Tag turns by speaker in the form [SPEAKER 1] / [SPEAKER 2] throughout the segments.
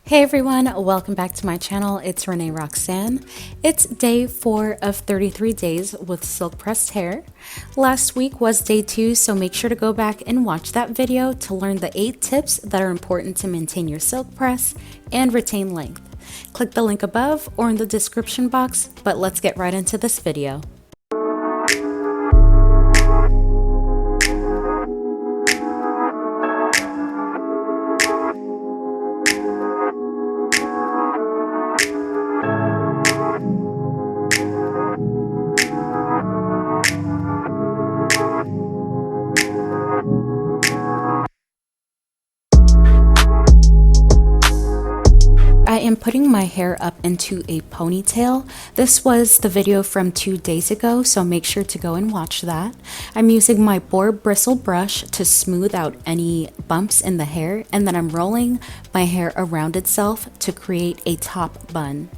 [SPEAKER 1] Hey everyone, welcome back to my channel. It's Renee Roxanne. It's day 4 of 33 days with silk pressed hair. Last week was day 2, so make sure to go back and watch that video to learn the 8 tips that are important to maintain your silk press and retain length. Click the link above or in the description box, but let's get right into this video. I am putting my hair up into a ponytail. This was the video from 2 days ago, so make sure to go and watch that. I'm using my boar bristle brush to smooth out any bumps in the hair, and then I'm rolling my hair around itself to create a top bun.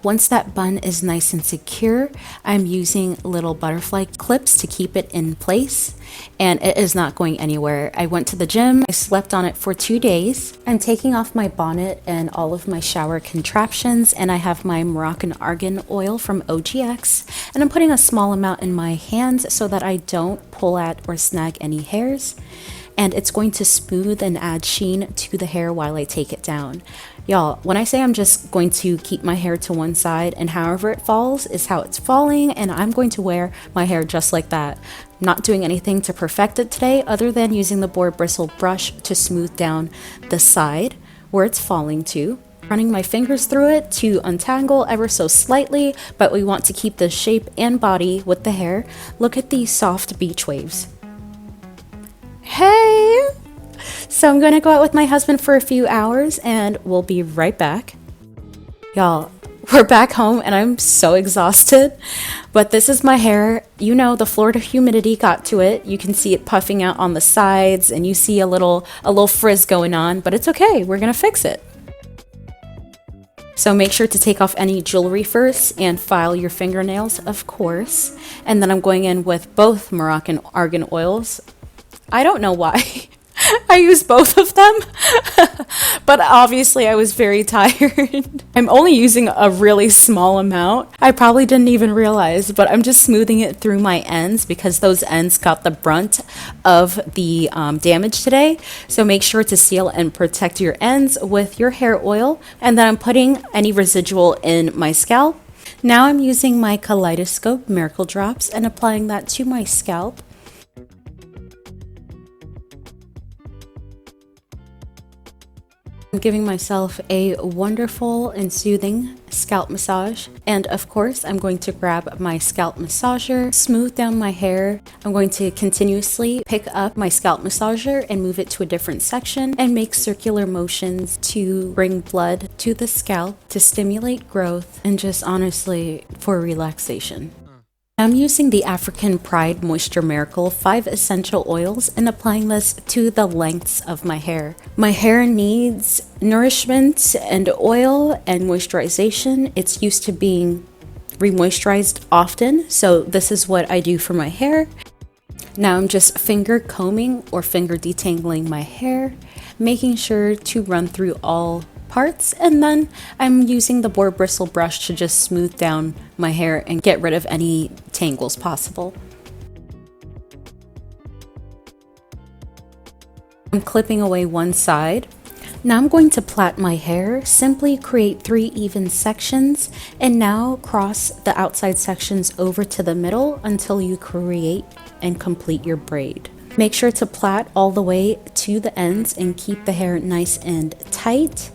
[SPEAKER 1] Once that bun is nice and secure, I'm using little butterfly clips to keep it in place, and it is not going anywhere. I went to the gym, I slept on it for 2 days. I'm taking off my bonnet and all of my shower contraptions, and I have my Moroccan argan oil from OGX, and I'm putting a small amount in my hands so that I don't pull at or snag any hairs, and it's going to smooth and add sheen to the hair while I take it down. Y'all, when I say I'm just going to keep my hair to one side and however it falls is how it's falling, and I'm going to wear my hair just like that. Not doing anything to perfect it today other than using the boar bristle brush to smooth down the side where it's falling to. Running my fingers through it to untangle ever so slightly, but we want to keep the shape and body with the hair. Look at these soft beach waves. Hey! So I'm gonna go out with my husband for a few hours and we'll be right back. Y'all, we're back home and I'm so exhausted, but this is my hair. You know, the Florida humidity got to it. You can see it puffing out on the sides and you see a little frizz going on, but it's okay. We're gonna fix it. So make sure to take off any jewelry first and file your fingernails, of course. And then I'm going in with both Moroccan argan oils. I don't know why. I used both of them, but obviously I was very tired. I'm only using a really small amount. I probably didn't even realize, but I'm just smoothing it through my ends because those ends got the brunt of the damage today. So make sure to seal and protect your ends with your hair oil. And then I'm putting any residual in my scalp. Now I'm using my Kaleidoscope Miracle Drops and applying that to my scalp. I'm giving myself a wonderful and soothing scalp massage, and of course I'm going to grab my scalp massager, smooth down my hair. I'm going to continuously pick up my scalp massager and move it to a different section and make circular motions to bring blood to the scalp to stimulate growth and just honestly for relaxation. I'm using the African Pride Moisture Miracle 5 essential oils and applying this to the lengths of my hair. My hair needs nourishment and oil and moisturization. It's used to being re-moisturized often, so this is what I do for my hair. Now I'm just finger combing or finger detangling my hair, making sure to run through all parts, and then I'm using the boar bristle brush to just smooth down my hair and get rid of any tangles possible. I'm clipping away one side. Now I'm going to plait my hair. Simply create 3 even sections and now cross the outside sections over to the middle until you create and complete your braid. Make sure to plait all the way to the ends and keep the hair nice and tight.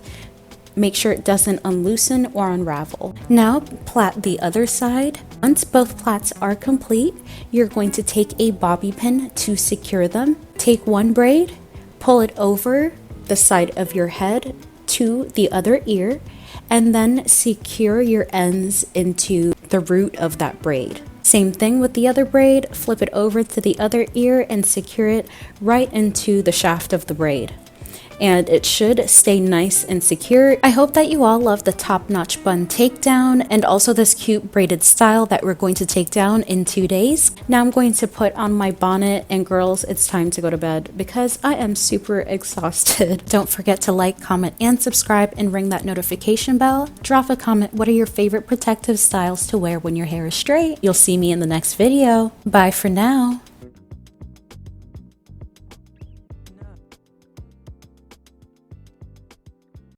[SPEAKER 1] Make sure it doesn't unloosen or unravel. Now plait the other side. Once both plaits are complete, you're going to take a bobby pin to secure them. Take one braid, pull it over the side of your head to the other ear, and then secure your ends into the root of that braid. Same thing with the other braid, flip it over to the other ear and secure it right into the shaft of the braid. and it should stay nice and secure. I hope that you all love the top-notch bun takedown and also this cute braided style that we're going to take down in 2 days. Now I'm going to put on my bonnet, and girls, it's time to go to bed because I am super exhausted. Don't forget to like, comment, and subscribe and ring that notification bell. Drop a comment, what are your favorite protective styles to wear when your hair is straight? You'll see me in the next video. Bye for now.